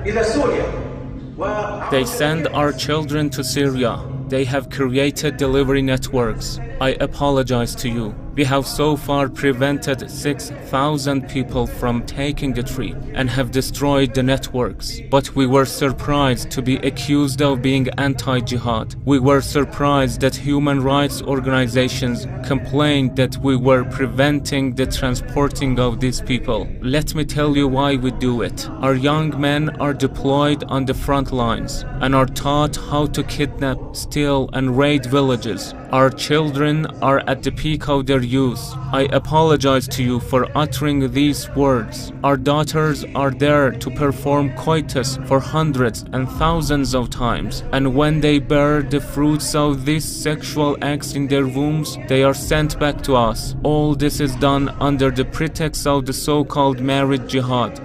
They send our children to Syria. They have created delivery networks. I apologize to you. We have so far prevented 6,000 people from taking the trip and have destroyed the networks. But we were surprised to be accused of being anti-jihad. We were surprised that human rights organizations complained that we were preventing the transporting of these people. Let me tell you why we do it. Our young men are deployed on the front lines and are taught how to kidnap, steal, and raid villages. Our children are at the peak of their youth. I apologize to you for uttering these words. Our daughters are there to perform coitus for hundreds and thousands of times, and when they bear the fruits of these sexual acts in their wombs, they are sent back to us. All this is done under the pretext of the so-called married jihad,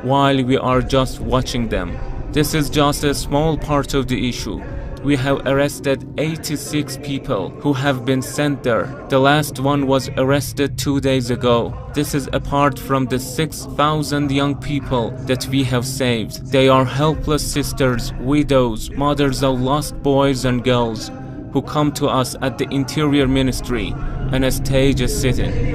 while we are just watching them. This is just a small part of the issue. We have arrested 86 people who have been sent there. The last one was arrested 2 days ago. This is apart from the 6,000 young people that we have saved. They are helpless sisters, widows, mothers of lost boys and girls who come to us at the Interior Ministry and a stage is sitting.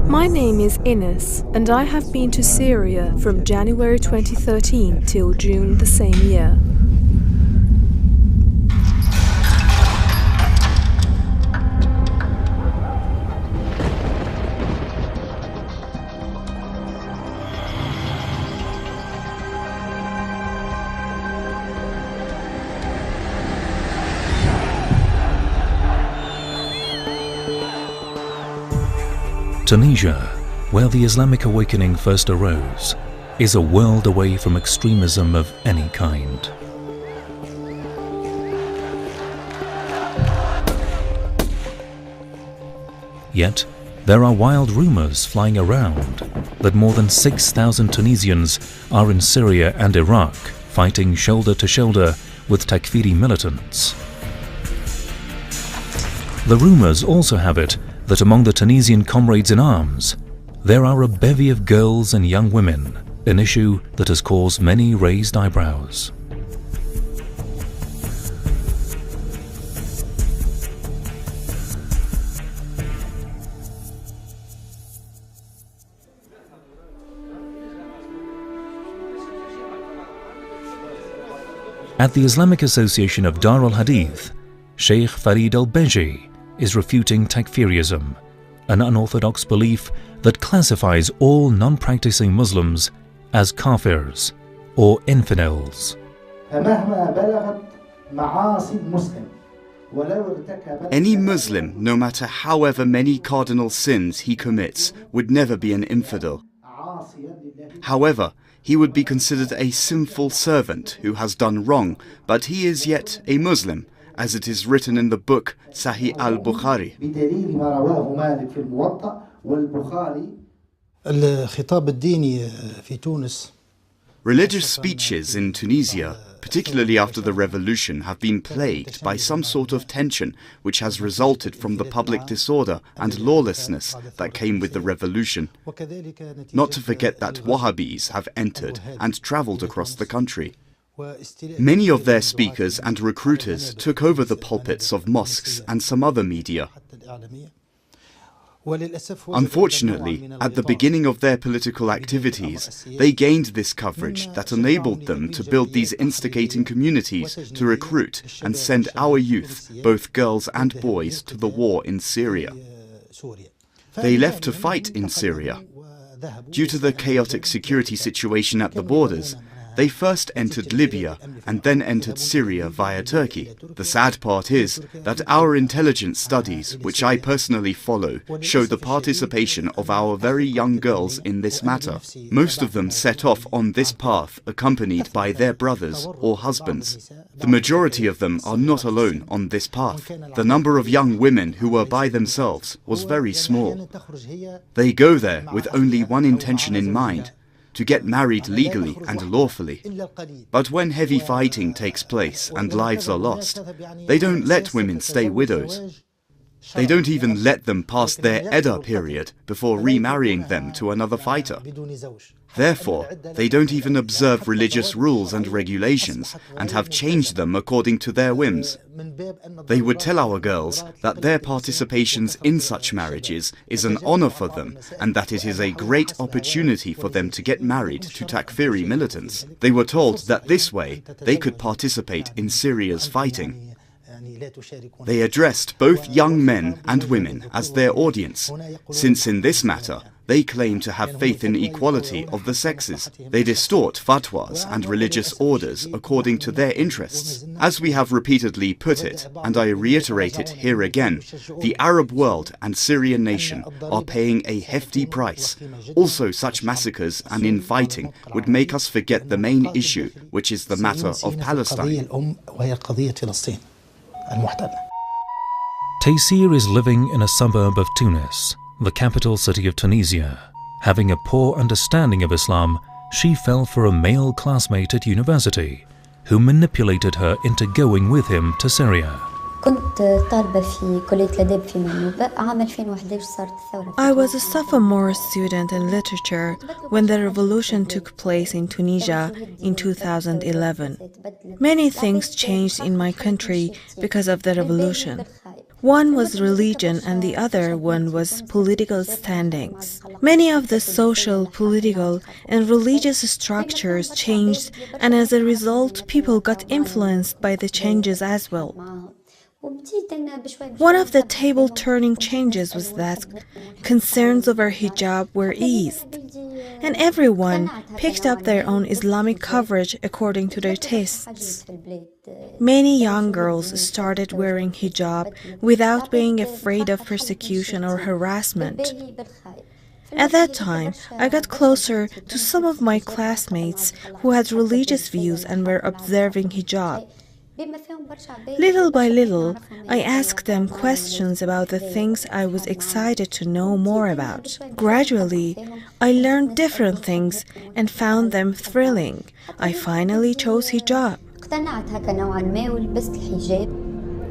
My name is Ines, and I have been to Syria from January 2013 till June the same year. Tunisia, where the Islamic awakening first arose, is a world away from extremism of any kind. Yet, there are wild rumors flying around that more than 6,000 Tunisians are in Syria and Iraq fighting shoulder to shoulder with Takfiri militants. The rumors also have it that among the Tunisian comrades in arms, there are a bevy of girls and young women, an issue that has caused many raised eyebrows. At the Islamic Association of Dar al-Hadith, Sheikh Farid al-Beji is refuting Takfirism, an unorthodox belief that classifies all non-practicing Muslims as kafirs or infidels. Any Muslim, no matter however many cardinal sins he commits, would never be an infidel. However, he would be considered a sinful servant who has done wrong, but he is yet a Muslim, as it is written in the book Sahih al-Bukhari. Religious speeches in Tunisia, particularly after the revolution, have been plagued by some sort of tension which has resulted from the public disorder and lawlessness that came with the revolution. Not to forget that Wahhabis have entered and travelled across the country. Many of their speakers and recruiters took over the pulpits of mosques and some other media. Unfortunately, at the beginning of their political activities, they gained this coverage that enabled them to build these instigating communities to recruit and send our youth, both girls and boys, to the war in Syria. They left to fight in Syria. Due to the chaotic security situation at the borders, they first entered Libya and then entered Syria via Turkey. The sad part is that our intelligence studies, which I personally follow, show the participation of our very young girls in this matter. Most of them set off on this path accompanied by their brothers or husbands. The majority of them are not alone on this path. The number of young women who were by themselves was very small. They go there with only one intention in mind: to get married legally and lawfully. But when heavy fighting takes place and lives are lost, they don't let women stay widows. They don't even let them pass their Edda period before remarrying them to another fighter. Therefore, they don't even observe religious rules and regulations and have changed them according to their whims. They would tell our girls that their participations in such marriages is an honor for them and that it is a great opportunity for them to get married to Takfiri militants. They were told that this way they could participate in Syria's fighting. They addressed both young men and women as their audience, since in this matter they claim to have faith in equality of the sexes. They distort fatwas and religious orders according to their interests. As we have repeatedly put it, and I reiterate it here again, the Arab world and Syrian nation are paying a hefty price. Also, such massacres and infighting would make us forget the main issue, which is the matter of Palestine. Taysir is living in a suburb of Tunis, the capital city of Tunisia. Having a poor understanding of Islam, she fell for a male classmate at university who manipulated her into going with him to Syria. I was a sophomore student in literature when the revolution took place in Tunisia in 2011. Many things changed in my country because of the revolution. One was religion and the other one was political standings. Many of the social, political, and religious structures changed, and as a result, people got influenced by the changes as well. One of the table-turning changes was that concerns over hijab were eased, and everyone picked up their own Islamic coverage according to their tastes. Many young girls started wearing hijab without being afraid of persecution or harassment. At that time, I got closer to some of my classmates who had religious views and were observing hijab. Little by little, I asked them questions about the things I was excited to know more about. Gradually, I learned different things and found them thrilling. I finally chose hijab.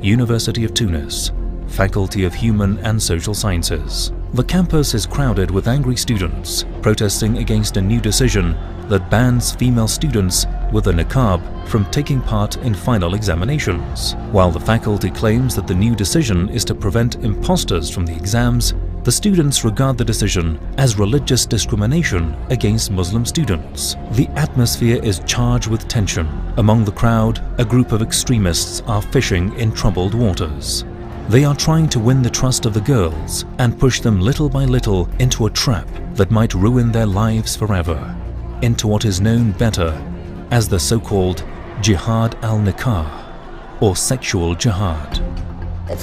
University of Tunis, Faculty of Human and Social Sciences. The campus is crowded with angry students protesting against a new decision that bans female students with a niqab from taking part in final examinations. While the faculty claims that the new decision is to prevent imposters from the exams, the students regard the decision as religious discrimination against Muslim students. The atmosphere is charged with tension. Among the crowd, a group of extremists are fishing in troubled waters. They are trying to win the trust of the girls and push them little by little into a trap that might ruin their lives forever, into what is known better as the so-called Jihad al-Nikah, or sexual jihad. At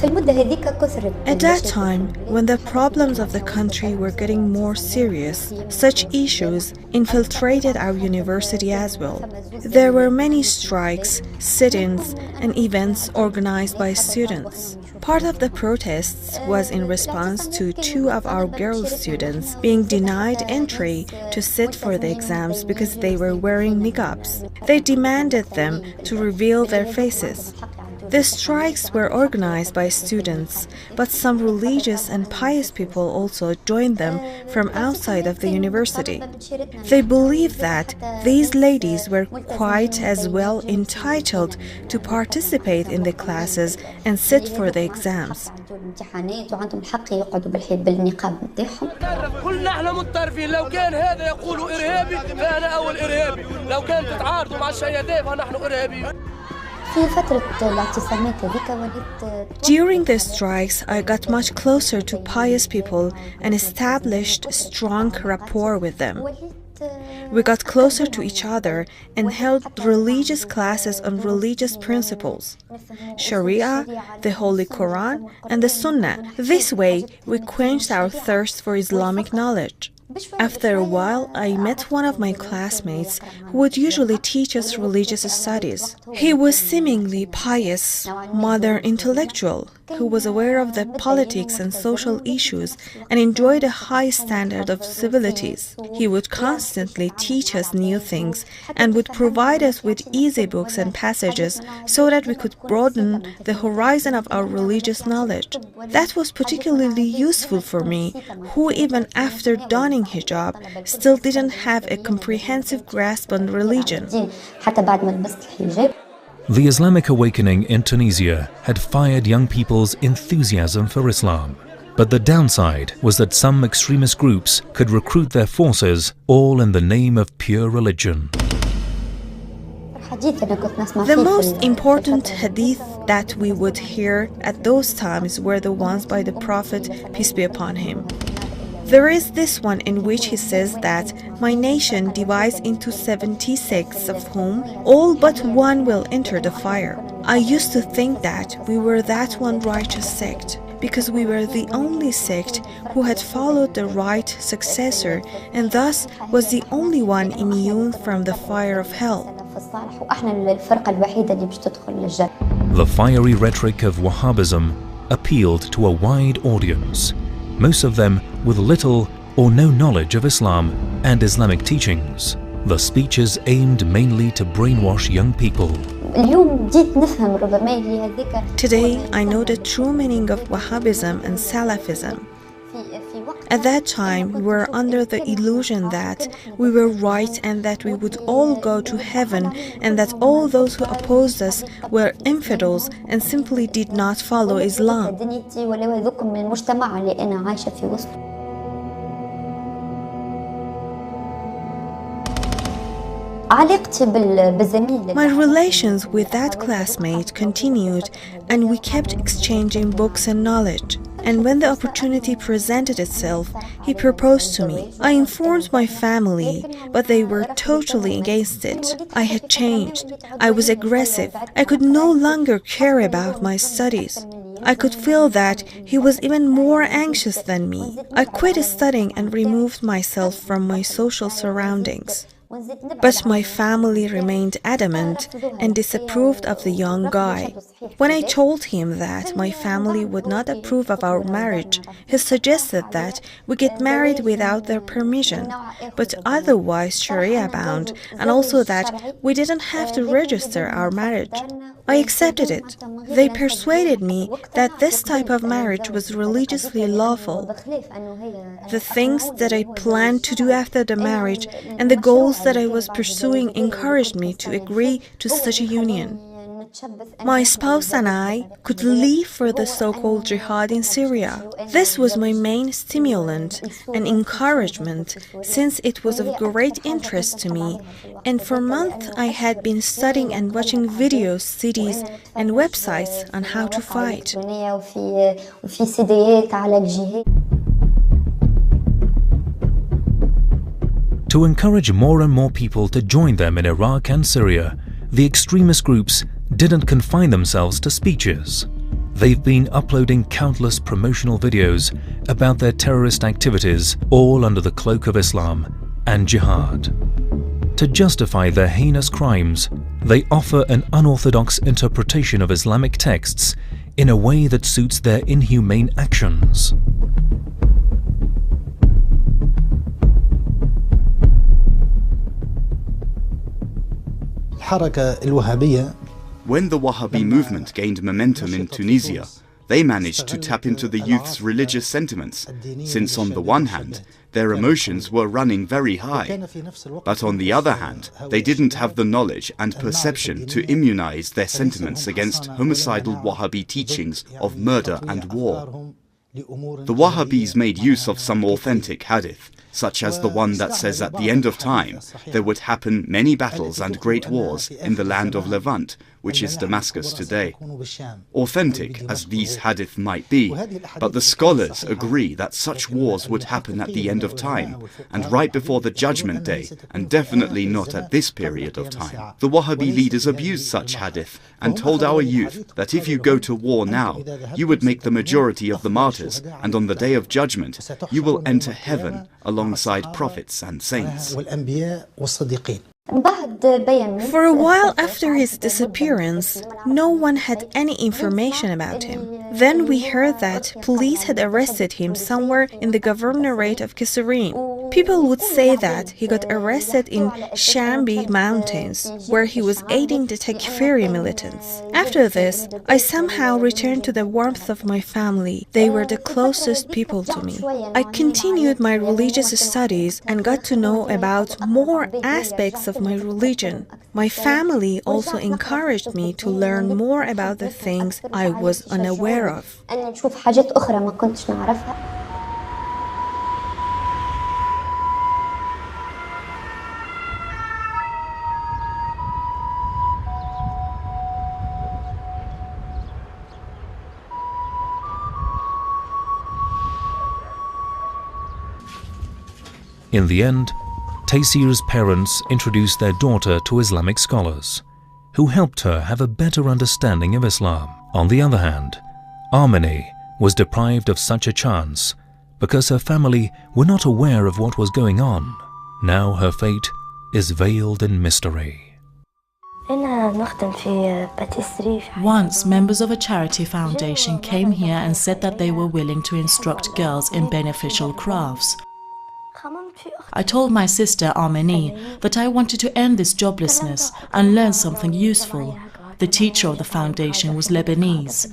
that time, when the problems of the country were getting more serious, such issues infiltrated our university as well. There were many strikes, sit-ins, and events organized by students. Part of the protests was in response to 2 of our girl students being denied entry to sit for the exams because they were wearing niqabs. They demanded them to reveal their faces. The strikes were organized by students, but some religious and pious people also joined them from outside of the university. They believed that these ladies were quite as well entitled to participate in the classes and sit for the exams. During the strikes, I got much closer to pious people and established strong rapport with them. We got closer to each other and held religious classes on religious principles, Sharia, the Holy Quran, and the Sunnah. This way, we quenched our thirst for Islamic knowledge. After a while, I met one of my classmates who would usually teach us religious studies. He was seemingly pious, modern intellectual, who was aware of the politics and social issues and enjoyed a high standard of civilities. He would constantly teach us new things and would provide us with easy books and passages so that we could broaden the horizon of our religious knowledge. That was particularly useful for me, who even after donning hijab still didn't have a comprehensive grasp on religion. The Islamic awakening in Tunisia had fired young people's enthusiasm for Islam. But the downside was that some extremist groups could recruit their forces all in the name of pure religion. The most important hadith that we would hear at those times were the ones by the Prophet, peace be upon him. There is this one in which he says that my nation divides into 70 sects, of whom all but one will enter the fire. I used to think that we were that one righteous sect, because we were the only sect who had followed the right successor and thus was the only one immune from the fire of hell. The fiery rhetoric of Wahhabism appealed to a wide audience, most of them with little or no knowledge of Islam and Islamic teachings. The speeches aimed mainly to brainwash young people. Today, I know the true meaning of Wahhabism and Salafism. At that time, we were under the illusion that we were right and that we would all go to heaven and that all those who opposed us were infidels and simply did not follow Islam. My relations with that classmate continued and we kept exchanging books and knowledge. And when the opportunity presented itself, he proposed to me. I informed my family, but they were totally against it. I had changed. I was aggressive. I could no longer care about my studies. I could feel that he was even more anxious than me. I quit studying and removed myself from my social surroundings. But my family remained adamant and disapproved of the young guy. When I told him that my family would not approve of our marriage, he suggested that we get married without their permission, but otherwise Sharia-bound, and also that we didn't have to register our marriage. I accepted it. They persuaded me that this type of marriage was religiously lawful. The things that I planned to do after the marriage and the goals that I was pursuing encouraged me to agree to such a union. My spouse and I could leave for the so-called jihad in Syria. This was my main stimulant and encouragement since it was of great interest to me, and for months I had been studying and watching videos, CDs and websites on how to fight. To encourage more and more people to join them in Iraq and Syria, the extremist groups didn't confine themselves to speeches. They've been uploading countless promotional videos about their terrorist activities, all under the cloak of Islam and jihad. To justify their heinous crimes, they offer an unorthodox interpretation of Islamic texts in a way that suits their inhumane actions. When the Wahhabi movement gained momentum in Tunisia, they managed to tap into the youth's religious sentiments, since on the one hand, their emotions were running very high, but on the other hand, they didn't have the knowledge and perception to immunize their sentiments against homicidal Wahhabi teachings of murder and war. The Wahhabis made use of some authentic hadith, such as the one that says at the end of time there would happen many battles and great wars in the land of Levant, which is Damascus today. Authentic as these hadith might be, but the scholars agree that such wars would happen at the end of time, and right before the Judgment Day, and definitely not at this period of time. The Wahhabi leaders abused such hadith and told our youth that if you go to war now, you would make the majority of the martyrs, and on the Day of Judgment, you will enter heaven alongside prophets and saints. For a while after his disappearance, no one had any information about him. Then we heard that police had arrested him somewhere in the governorate of Kasserine. People would say that he got arrested in Shambi Mountains, where he was aiding the Takfiri militants. After this, I somehow returned to the warmth of my family. They were the closest people to me. I continued my religious studies and got to know about more aspects of my religion. My family also encouraged me to learn more about the things I was unaware of. In the end, Taysir's parents introduced their daughter to Islamic scholars, who helped her have a better understanding of Islam. On the other hand, Amini was deprived of such a chance because her family were not aware of what was going on. Now her fate is veiled in mystery. Once, members of a charity foundation came here and said that they were willing to instruct girls in beneficial crafts. I told my sister Amini that I wanted to end this joblessness and learn something useful. The teacher of the foundation was Lebanese.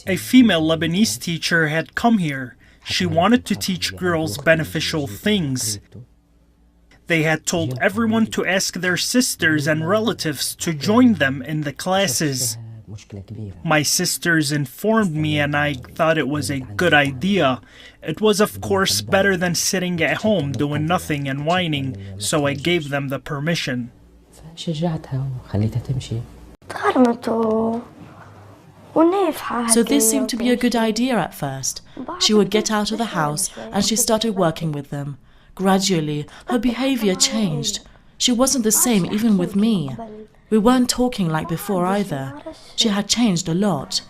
A female Lebanese teacher had come here. She wanted to teach girls beneficial things. They had told everyone to ask their sisters and relatives to join them in the classes. My sisters informed me and I thought it was a good idea. It was of course better than sitting at home doing nothing and whining, so I gave them the permission. So this seemed to be a good idea at first. She would get out of the house and she started working with them. Gradually, her behavior changed. She wasn't the same even with me. We weren't talking like before either. She had changed a lot.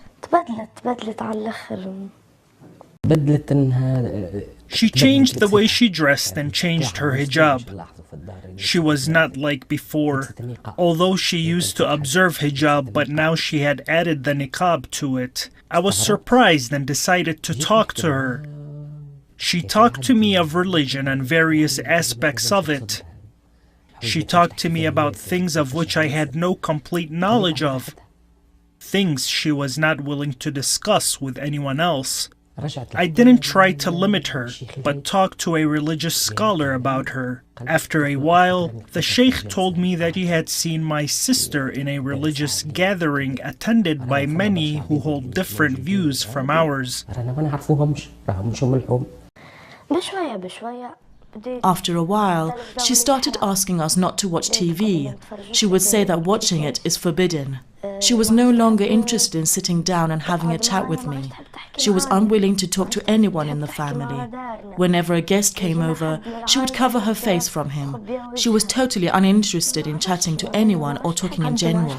She changed the way she dressed and changed her hijab. She was not like before, although she used to observe hijab, but now she had added the niqab to it. I was surprised and decided to talk to her. She talked to me of religion and various aspects of it. She talked to me about things of which I had no complete knowledge of, things she was not willing to discuss with anyone else. I didn't try to limit her, but talked to a religious scholar about her. After a while, the sheikh told me that he had seen my sister in a religious gathering attended by many who hold different views from ours. After a while, she started asking us not to watch TV. She would say that watching it is forbidden. She was no longer interested in sitting down and having a chat with me. She was unwilling to talk to anyone in the family. Whenever a guest came over, she would cover her face from him. She was totally uninterested in chatting to anyone or talking in general.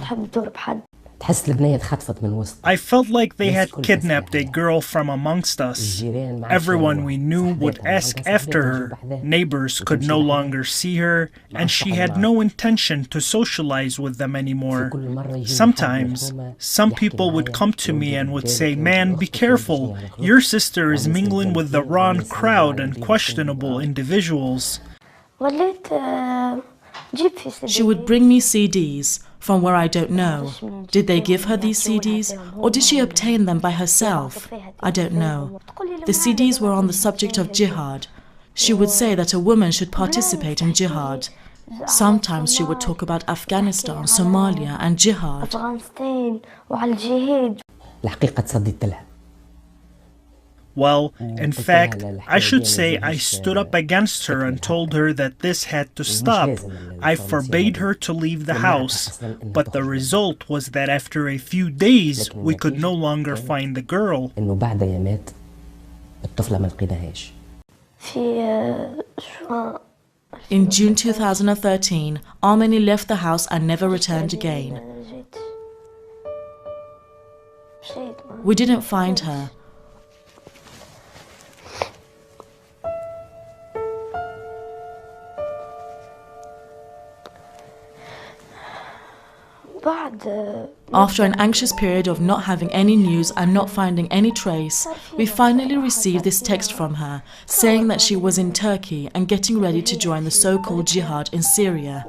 I felt like they had kidnapped a girl from amongst us. Everyone we knew would ask after her. Neighbors could no longer see her, and she had no intention to socialize with them anymore. Sometimes, some people would come to me and would say, "Man, be careful. Your sister is mingling with the wrong crowd and questionable individuals." She would bring me CDs from where I don't know. Did they give her these CDs, or did she obtain them by herself? I don't know. The CDs were on the subject of jihad. She would say that a woman should participate in jihad. Sometimes she would talk about Afghanistan, Somalia, and jihad. Well, in fact, I should say I stood up against her and told her that this had to stop. I forbade her to leave the house, but the result was that after a few days, we could no longer find the girl. In June 2013, Armeni left the house and never returned again. We didn't find her. After an anxious period of not having any news and not finding any trace, we finally received this text from her, saying that she was in Turkey and getting ready to join the so-called jihad in Syria.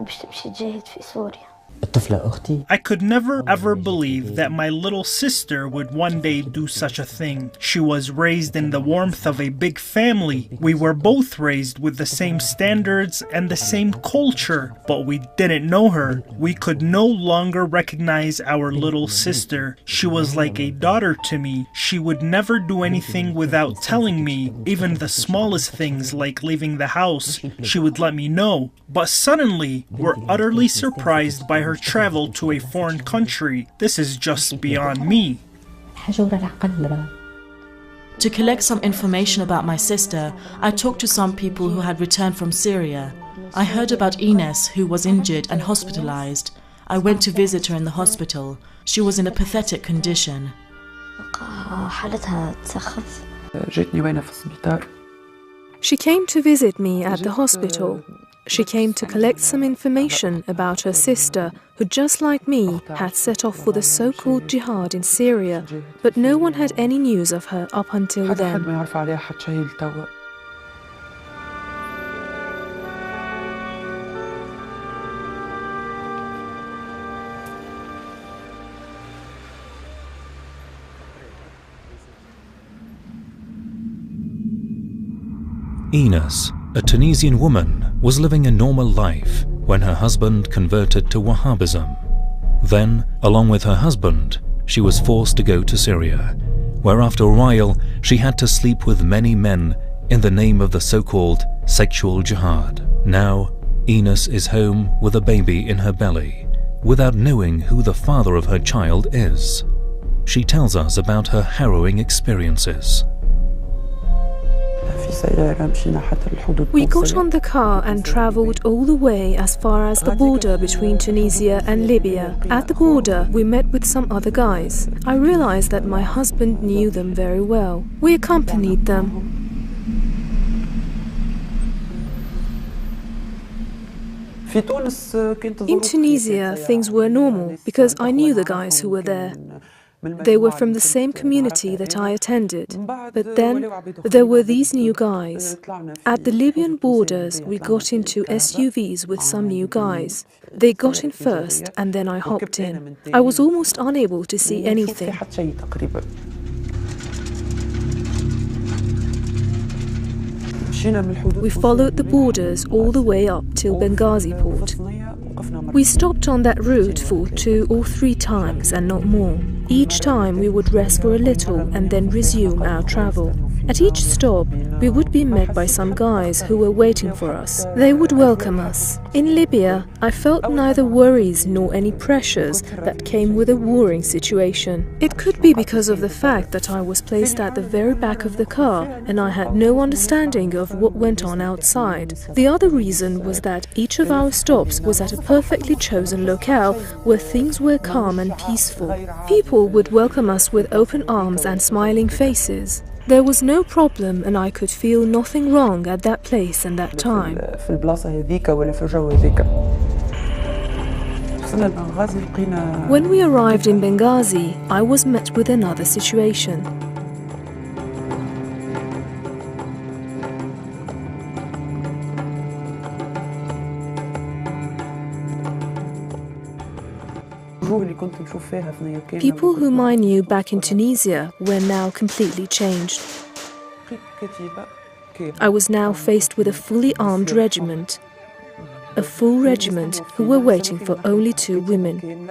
I could never ever believe that my little sister would one day do such a thing. She was raised in the warmth of a big family. We were both raised with the same standards and the same culture, but we didn't know her. We could no longer recognize our little sister. She was like a daughter to me. She would never do anything without telling me, even the smallest things like leaving the house. She would let me know. But suddenly, we're utterly surprised by her travel to a foreign country. This is just beyond me. To collect some information about my sister, I talked to some people who had returned from Syria. I heard about Ines, who was injured and hospitalized. I went to visit her in the hospital. She was in a pathetic condition. She came to visit me at the hospital. She came to collect some information about her sister, who just like me had set off for the so-called jihad in Syria, but no one had any news of her up until then. Ines, a Tunisian woman, was living a normal life when her husband converted to Wahhabism. Then, along with her husband, she was forced to go to Syria, where after a while she had to sleep with many men in the name of the so-called sexual jihad. Now, Ines is home with a baby in her belly, without knowing who the father of her child is. She tells us about her harrowing experiences. We got on the car and traveled all the way as far as the border between Tunisia and Libya. At the border, we met with some other guys. I realized that my husband knew them very well. We accompanied them. In Tunisia, things were normal because I knew the guys who were there. They were from the same community that I attended. But then there were these new guys. At the Libyan borders, we got into SUVs with some new guys. They got in first and then I hopped in. I was almost unable to see anything. We followed the borders all the way up till Benghazi port. We stopped on that route for 2 or 3 times and not more. Each time we would rest for a little and then resume our travel. At each stop, we would be met by some guys who were waiting for us. They would welcome us. In Libya, I felt neither worries nor any pressures that came with a warring situation. It could be because of the fact that I was placed at the very back of the car and I had no understanding of what went on outside. The other reason was that each of our stops was at a perfectly chosen locale where things were calm and peaceful. People would welcome us with open arms and smiling faces. There was no problem and I could feel nothing wrong at that place and that time. When we arrived in Benghazi, I was met with another situation. People whom I knew back in Tunisia were now completely changed. I was now faced with a fully armed regiment. A full regiment who were waiting for only 2 women.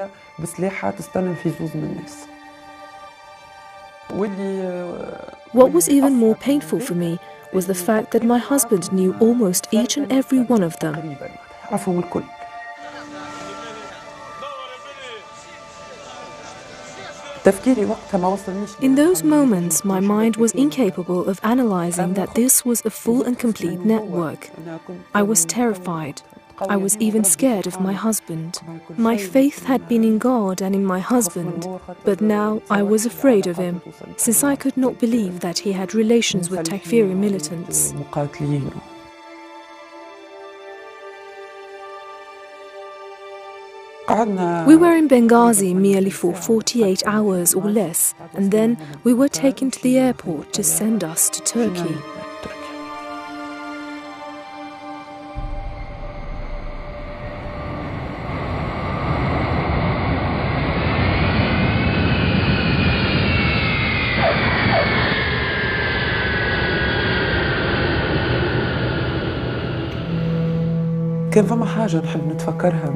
What was even more painful for me was the fact that my husband knew almost each and every one of them. In those moments, my mind was incapable of analyzing that this was a full and complete network. I was terrified. I was even scared of my husband. My faith had been in God and in my husband, but now I was afraid of him, since I could not believe that he had relations with Takfiri militants. We were in Benghazi merely for 48 hours or less, and then we were taken to the airport to send us to Turkey.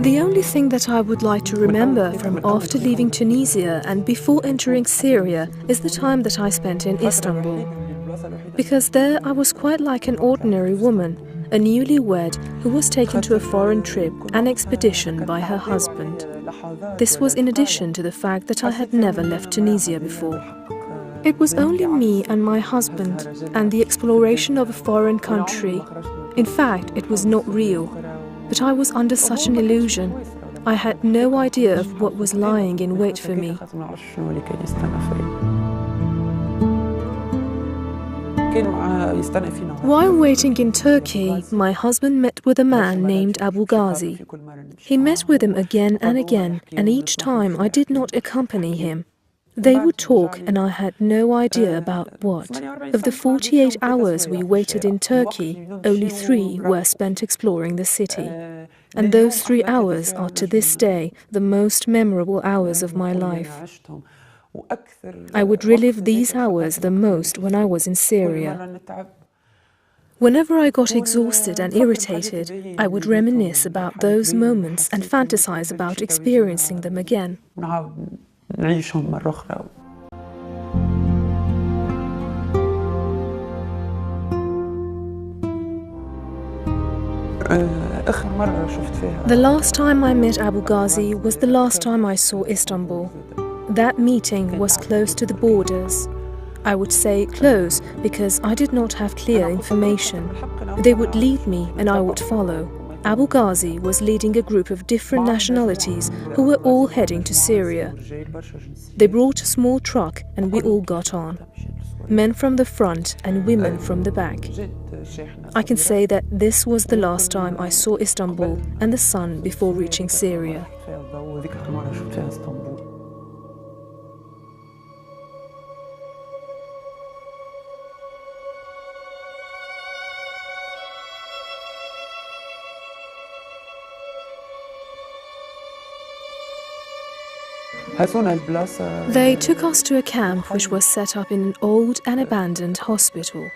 The only thing that I would like to remember from after leaving Tunisia and before entering Syria is the time that I spent in Istanbul. Because there I was quite like an ordinary woman, a newlywed who was taken to a foreign trip, an expedition by her husband. This was in addition to the fact that I had never left Tunisia before. It was only me and my husband, and the exploration of a foreign country. In fact, it was not real. But I was under such an illusion. I had no idea of what was lying in wait for me. While waiting in Turkey, my husband met with a man named Abu Ghazi. He met with him again and again, and each time I did not accompany him. They would talk and I had no idea about what. Of the 48 hours we waited in Turkey, only 3 were spent exploring the city. And those 3 hours are to this day the most memorable hours of my life. I would relive these hours the most when I was in Syria. Whenever I got exhausted and irritated, I would reminisce about those moments and fantasize about experiencing them again. نعيشهم مرة أخرى. The last time I met Abu Ghazi was the last time I saw Istanbul. That meeting was close to the borders. I would say close because I did not have clear information. They would lead me and I would follow. Abu Ghazi was leading a group of different nationalities who were all heading to Syria. They brought a small truck and we all got on. Men from the front and women from the back. I can say that this was the last time I saw Istanbul and the sun before reaching Syria. They took us to a camp which was set up in an old and abandoned hospital.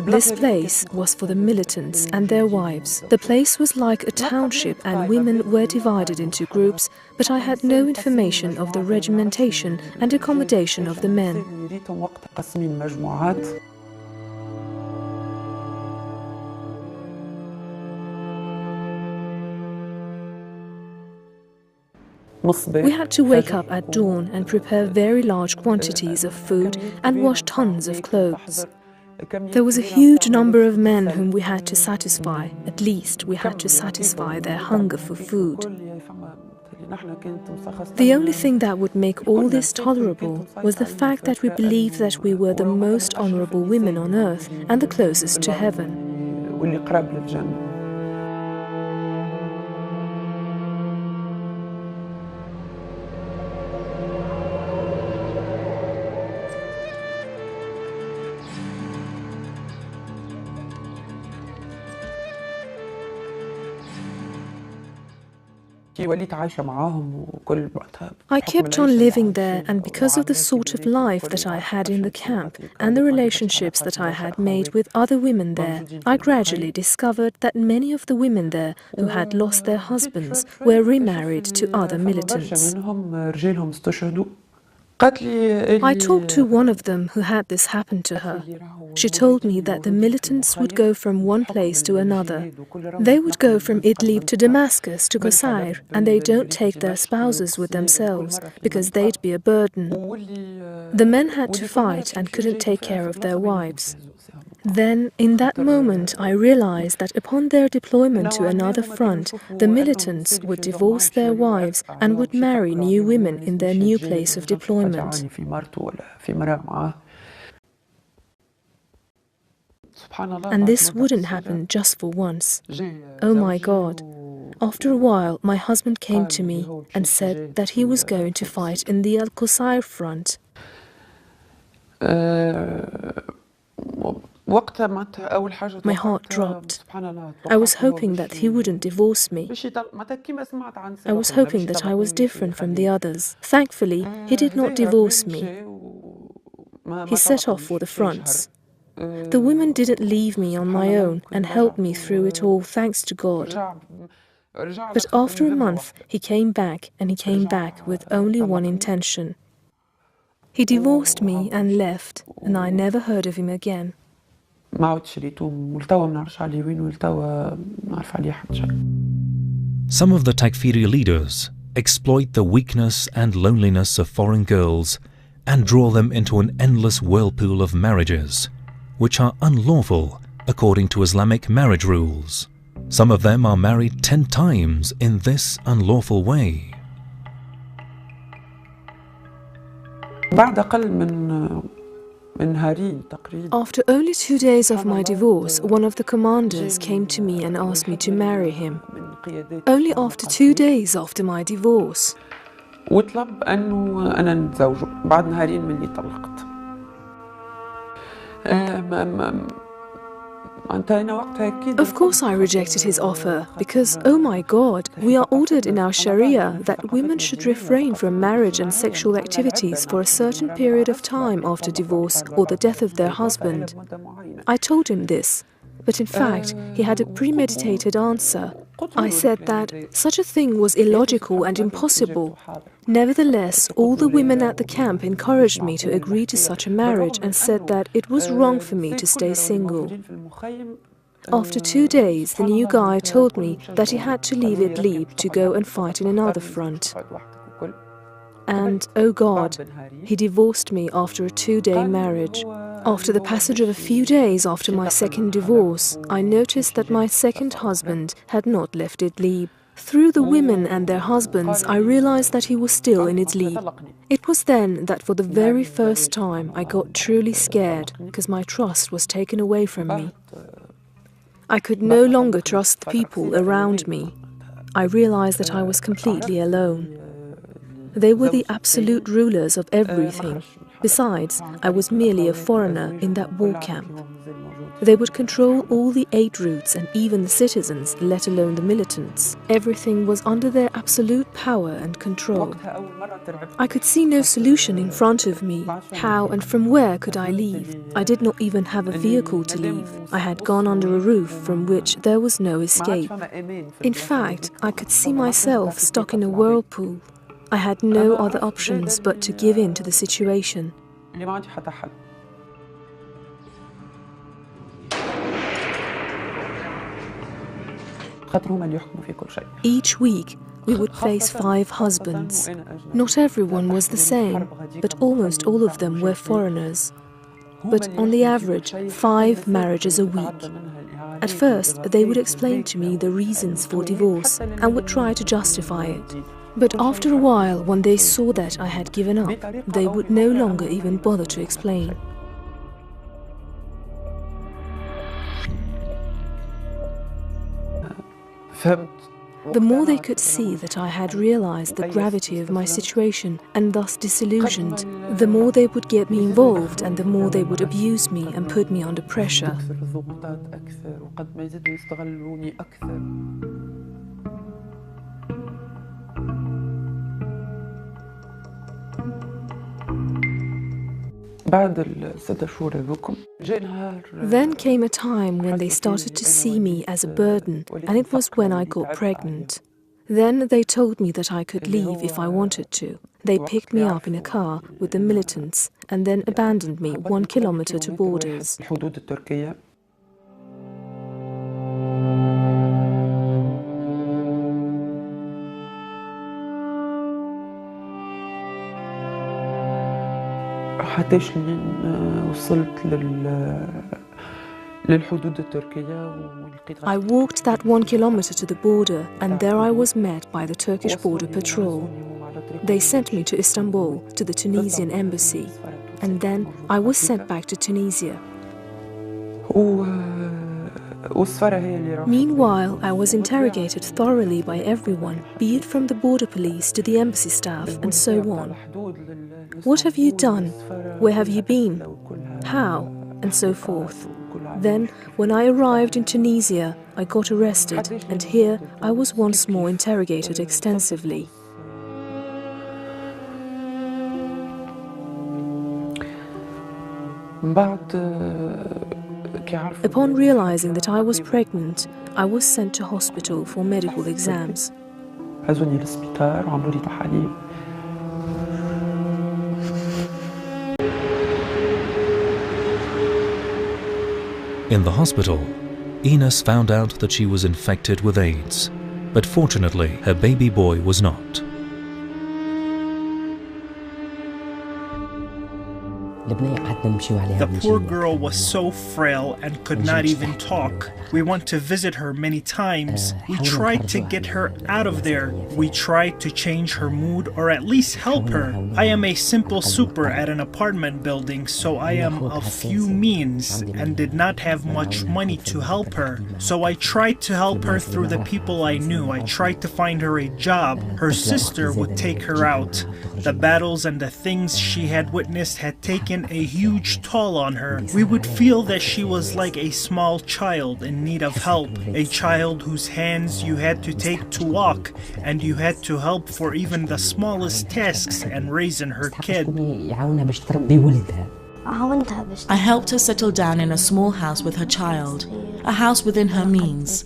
This place was for the militants and their wives. The place was like a township and women were divided into groups, but I had no information of the regimentation and accommodation of the men. We had to wake up at dawn and prepare very large quantities of food and wash tons of clothes. There was a huge number of men whom we had to satisfy. At least we had to satisfy their hunger for food. The only thing that would make all this tolerable was the fact that we believed that we were the most honorable women on earth and the closest to heaven. I kept on living there, and because of the sort of life that I had in the camp and the relationships that I had made with other women there, I gradually discovered that many of the women there who had lost their husbands were remarried to other militants. I talked to one of them who had this happen to her. She told me that the militants would go from one place to another. They would go from Idlib to Damascus to Qusayr, and they don't take their spouses with themselves because they'd be a burden. The men had to fight and couldn't take care of their wives. Then, in that moment, I realized that upon their deployment to another front, the militants would divorce their wives and would marry new women in their new place of deployment. And this wouldn't happen just for once. Oh my God. After a while, my husband came to me and said that he was going to fight in the Al-Qusayr front. My heart dropped. I was hoping that he wouldn't divorce me. I was hoping that I was different from the others. Thankfully, he did not divorce me. He set off for the fronts. The women didn't leave me on my own and helped me through it all, thanks to God. But after a month, he came back, and he came back with only one intention. He divorced me and left, and I never heard of him again. Some of the Takfiri leaders exploit the weakness and loneliness of foreign girls and draw them into an endless whirlpool of marriages, which are unlawful according to Islamic marriage rules. Some of them are married 10 times in this unlawful way. After only 2 days of my divorce, one of the commanders came to me and asked me to marry him. Only after 2 days after my divorce. Of course I rejected his offer, because, oh my God, we are ordered in our Sharia that women should refrain from marriage and sexual activities for a certain period of time after divorce or the death of their husband. I told him this, but in fact, he had a premeditated answer. I said that such a thing was illogical and impossible. Nevertheless, all the women at the camp encouraged me to agree to such a marriage and said that it was wrong for me to stay single. After 2 days, the new guy told me that he had to leave Idlib to go and fight in another front. And, oh God, he divorced me after a 2-day marriage. After the passage of a few days after my second divorce, I noticed that my second husband had not left Idlib. Through the women and their husbands, I realized that he was still in Idlib. It was then that for the very first time I got truly scared because my trust was taken away from me. I could no longer trust the people around me. I realized that I was completely alone. They were the absolute rulers of everything. Besides, I was merely a foreigner in that war camp. They would control all the aid routes and even the citizens, let alone the militants. Everything was under their absolute power and control. I could see no solution in front of me. How and from where could I leave? I did not even have a vehicle to leave. I had gone under a roof from which there was no escape. In fact, I could see myself stuck in a whirlpool. I had no other options but to give in to the situation. Each week, we would place 5 husbands. Not everyone was the same, but almost all of them were foreigners. But on the average, 5 marriages a week. At first, they would explain to me the reasons for divorce and would try to justify it. But after a while, when they saw that I had given up, they would no longer even bother to explain. The more they could see that I had realized the gravity of my situation and thus disillusioned, the more they would get me involved and the more they would abuse me and put me under pressure. Then came a time when they started to see me as a burden, and it was when I got pregnant. Then they told me that I could leave if I wanted to. They picked me up in a car with the militants and then abandoned me 1 kilometer to borders. I walked that 1 kilometer to the border, and there I was met by the Turkish border patrol. They sent me to Istanbul, to the Tunisian embassy, and then I was sent back to Tunisia. Meanwhile, I was interrogated thoroughly by everyone, be it from the border police to the embassy staff and so on. What have you done? Where have you been? How? And so forth. Then, when I arrived in Tunisia, I got arrested, and here I was once more interrogated extensively. Upon realizing that I was pregnant, I was sent to hospital for medical exams. In the hospital, Ines found out that she was infected with AIDS, but fortunately her baby boy was not. The poor girl was so frail and could not even talk. We went to visit her many times. We tried to get her out of there. We tried to change her mood or at least help her. I am a simple super at an apartment building, so I am of few means and did not have much money to help her. So I tried to help her through the people I knew. I tried to find her a job. Her sister would take her out. The battles and the things she had witnessed had taken a huge toll on her. We would feel that she was like a small child in need of help, a child whose hands you had to take to walk, and you had to help for even the smallest tasks and raising her kid. I helped her settle down in a small house with her child, a house within her means.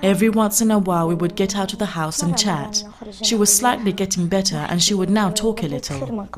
Every once in a while we would get out of the house and chat. She was slightly getting better and she would now talk a little.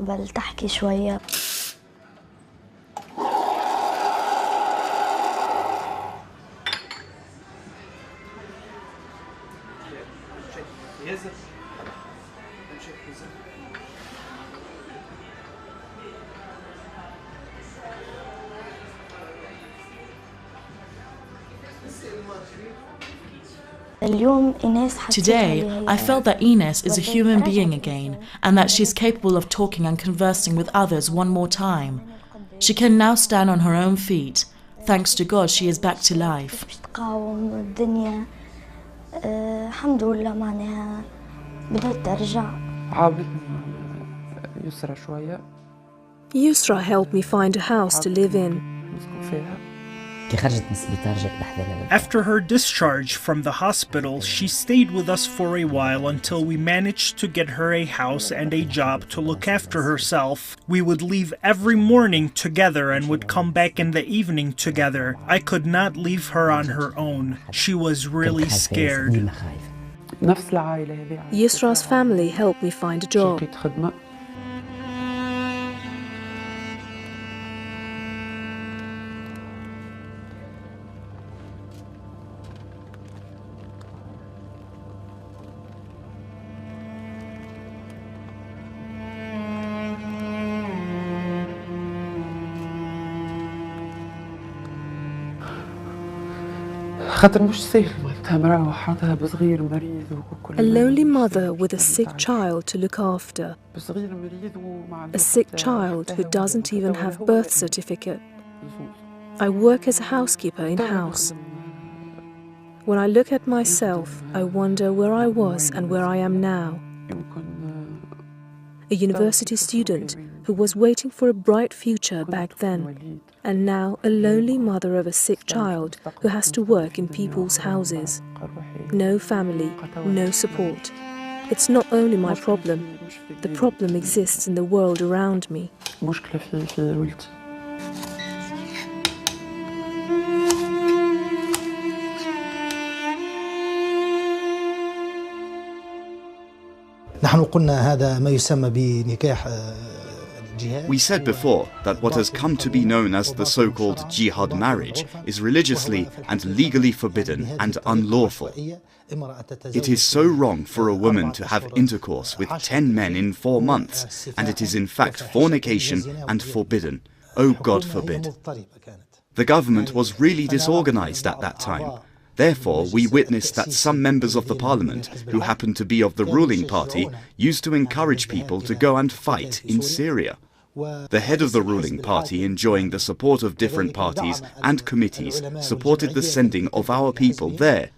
Today, I felt that Ines is a human being again and that she's capable of talking and conversing with others one more time. She can now stand on her own feet. Thanks to God, she is back to life. Yusra helped me find a house to live in. After her discharge from the hospital, she stayed with us for a while until we managed to get her a house and a job to look after herself. We would leave every morning together and would come back in the evening together. I could not leave her on her own. She was really scared. Yusra's family helped me find a job. A lonely mother with a sick child to look after. A sick child who doesn't even have birth certificate. I work as a housekeeper in-house. When I look at myself, I wonder where I was and where I am now. A university student who was waiting for a bright future back then, and now a lonely mother of a sick child who has to work in people's houses. No family, no support. It's not only my problem. The problem exists in the world around me. مشكلة في ولدي. نحن قلنا هذا ما يسمى بنكاح We said before that what has come to be known as the so-called jihad marriage is religiously and legally forbidden and unlawful. It is so wrong for a woman to have intercourse with 10 men in 4 months, and it is in fact fornication and forbidden. Oh, God forbid. The government was really disorganized at that time. Therefore, we witnessed that some members of the parliament, who happened to be of the ruling party, used to encourage people to go and fight in Syria. The head of the ruling party, enjoying the support of different parties and committees, supported the sending of our people there.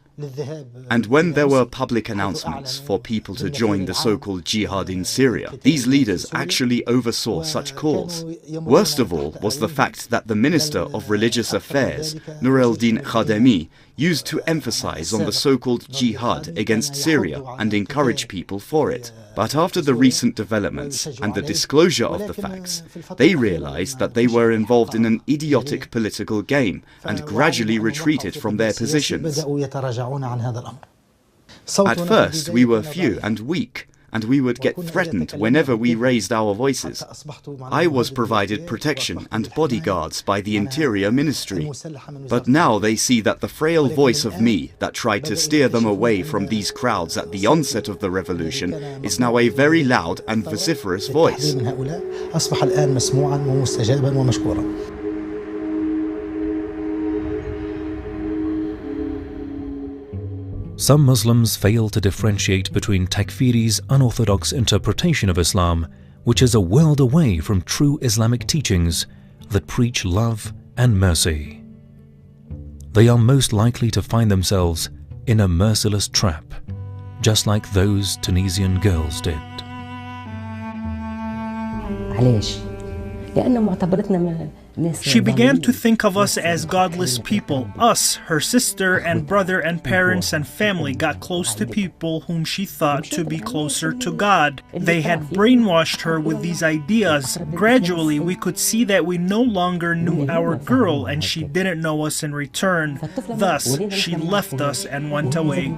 And when there were public announcements for people to join the so-called jihad in Syria, these leaders actually oversaw such calls. Worst of all was the fact that the Minister of Religious Affairs, Nur el-Din Khademi, used to emphasize on the so-called jihad against Syria and encourage people for it. But after the recent developments and the disclosure of the facts, they realized that they were involved in an idiotic political game and gradually retreated from their positions. At first, we were few and weak, and we would get threatened whenever we raised our voices. I was provided protection and bodyguards by the Interior Ministry. But now they see that the frail voice of me that tried to steer them away from these crowds at the onset of the revolution is now a very loud and vociferous voice. Some Muslims fail to differentiate between Takfiri's unorthodox interpretation of Islam, which is a world away from true Islamic teachings that preach love and mercy. They are most likely to find themselves in a merciless trap, just like those Tunisian girls did. She began to think of us as godless people. Us, her sister and brother and parents and family, got close to people whom she thought to be closer to God. They had brainwashed her with these ideas. Gradually, we could see that we no longer knew our girl and she didn't know us in return. Thus, she left us and went away.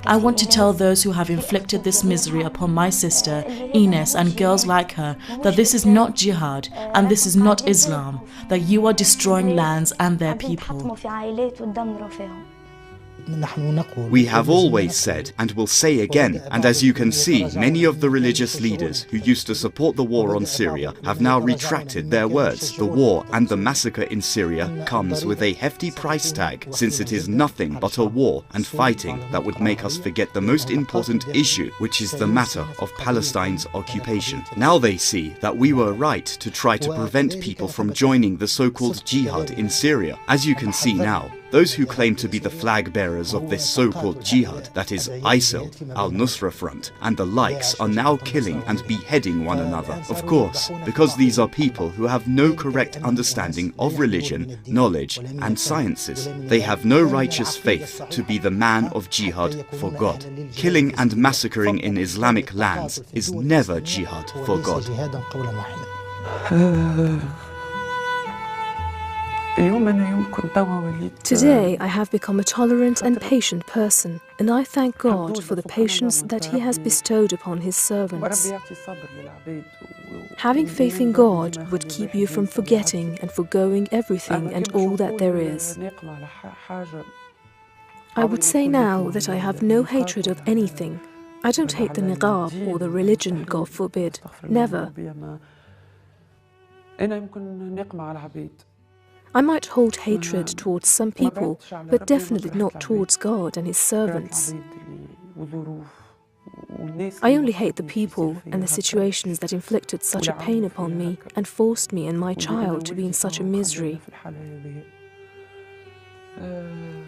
I want to tell those who have inflicted this misery upon my sister, Ines, and girls like her, that this is not jihad and this is not Islam, that you are destroying lands and their people. We have always said, and will say again, and as you can see, many of the religious leaders who used to support the war on Syria have now retracted their words. The war and the massacre in Syria comes with a hefty price tag, since it is nothing but a war and fighting that would make us forget the most important issue, which is the matter of Palestine's occupation. Now they see that we were right to try to prevent people from joining the so-called jihad in Syria. As you can see now, those who claim to be the flag bearers of this so-called jihad, that is ISIL, al-Nusra Front, and the likes, are now killing and beheading one another. Of course, because these are people who have no correct understanding of religion, knowledge, and sciences. They have no righteous faith to be the man of jihad for God. Killing and massacring in Islamic lands is never jihad for God. Today I have become a tolerant and patient person, and I thank God for the patience that He has bestowed upon His servants. Having faith in God would keep you from forgetting and forgoing everything and all that there is. I would say now that I have no hatred of anything. I don't hate the niqab or the religion, God forbid. Never. I might hold hatred towards some people, but definitely not towards God and His servants. I only hate the people and the situations that inflicted such a pain upon me and forced me and my child to be in such a misery.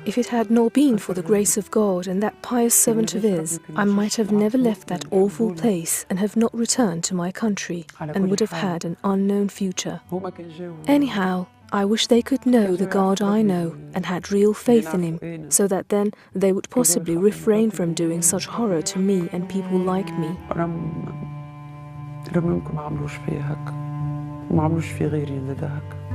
If it had not been for the grace of God and that pious servant of His, I might have never left that awful place and have not returned to my country and would have had an unknown future. Anyhow, I wish they could know the God I know and had real faith in him, so that then they would possibly refrain from doing such horror to me and people like me. ما عملوش فيا هكا، ما عملوش في غيري زاد هكا.